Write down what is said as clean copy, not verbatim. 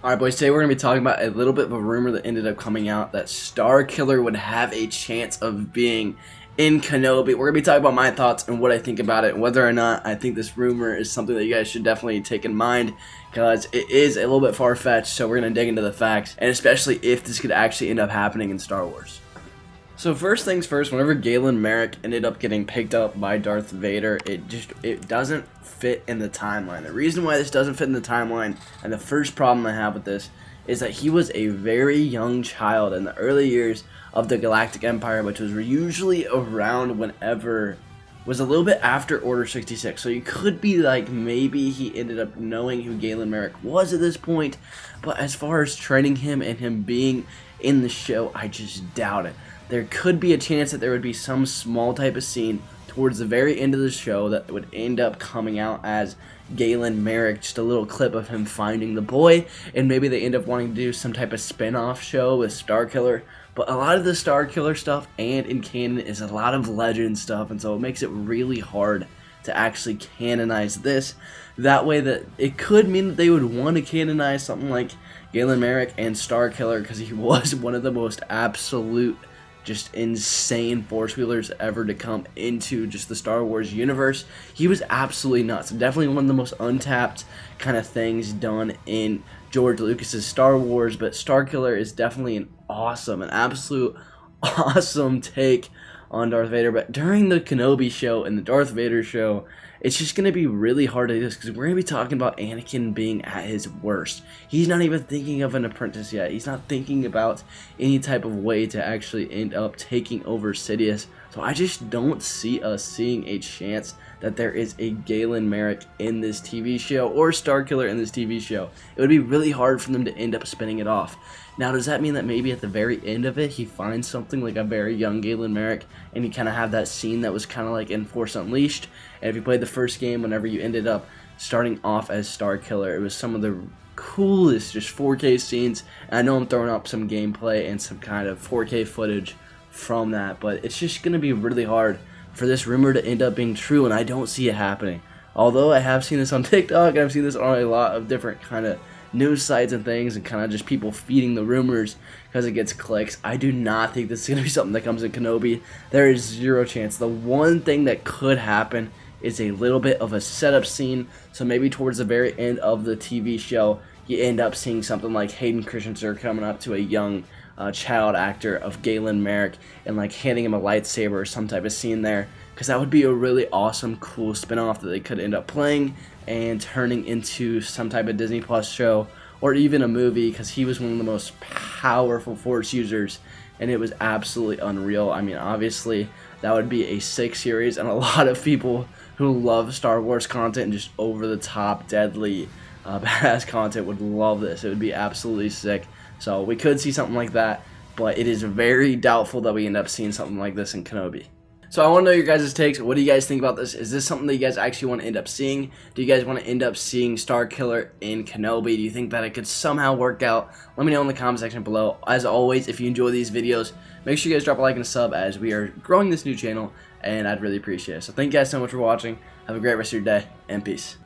Alright boys, today we're going to be talking about a little bit of a rumor that ended up coming out that Starkiller would have a chance of being in Kenobi. We're going to be talking about my thoughts and what I think about it, and whether or not I think this rumor is something that you guys should definitely take in mind, because it is a little bit far-fetched. So we're going to dig into the facts, and especially if this could actually end up happening in Star Wars. So first things first, whenever Galen Merrick ended up getting picked up by Darth Vader, it doesn't fit in the timeline. The reason why this doesn't fit in the timeline, and the first problem I have with this, is that he was a very young child in the early years of the Galactic Empire, which was usually around whenever, was a little bit after Order 66. So you could be like, maybe he ended up knowing who Galen Merrick was at this point, but as far as training him and him being in the show, I just doubt it. There could be a chance that there would be some small type of scene towards the very end of the show that would end up coming out as Galen Merrick, just a little clip of him finding the boy, and maybe they end up wanting to do some type of spin-off show with Starkiller. But a lot of the Starkiller stuff and in canon is a lot of legend stuff, and so it makes it really hard to actually canonize this. That way that it could mean that they would want to canonize something like Galen Merrick and Starkiller, because he was one of the most absolute, just insane force wheelers ever to come into just the Star Wars universe. He was absolutely nuts. Definitely one of the most untapped kind of things done in George Lucas's Star Wars, but Starkiller is definitely an absolute awesome take on Darth Vader. But during the Kenobi show and the Darth Vader show, it's just going to be really hard to do this, because we're going to be talking about Anakin being at his worst. He's not even thinking of an apprentice yet. He's not thinking about any type of way to actually end up taking over Sidious. So I just don't see us seeing a chance that there is a Galen Merrick in this TV show, or Starkiller in this TV show. It would be really hard for them to end up spinning it off. Now, does that mean that maybe at the very end of it, he finds something like a very young Galen Merrick, and you kind of have that scene that was kind of like in Force Unleashed? And if you played the first game, whenever you ended up starting off as Starkiller, it was some of the coolest just 4K scenes. And I know I'm throwing up some gameplay and some kind of 4K footage from that, but it's just going to be really hard for this rumor to end up being true, and I don't see it happening. Although I have seen this on TikTok, I've seen this on a lot of different kind of news sites and things, and kind of just people feeding the rumors because it gets clicks. I do not think this is going to be something that comes in Kenobi. There is zero chance. The one thing that could happen is a little bit of a setup scene, so maybe towards the very end of the TV show, you end up seeing something like Hayden Christensen coming up to a young child actor of Galen Merrick and like handing him a lightsaber or some type of scene there, because that would be a really awesome, cool spin-off that they could end up playing and turning into some type of Disney Plus show or even a movie, because he was one of the most powerful Force users, and it was absolutely unreal. I mean, obviously that would be a sick series, and a lot of people who love Star Wars content and just over-the-top, deadly, badass content would love this. It would be absolutely sick. So we could see something like that, but it is very doubtful that we end up seeing something like this in Kenobi. So I want to know your guys' takes. What do you guys think about this? Is this something that you guys actually want to end up seeing? Do you guys want to end up seeing Starkiller in Kenobi? Do you think that it could somehow work out? Let me know in the comment section below. As always, if you enjoy these videos, make sure you guys drop a like and a sub, as we are growing this new channel, and I'd really appreciate it. So thank you guys so much for watching. Have a great rest of your day, and peace.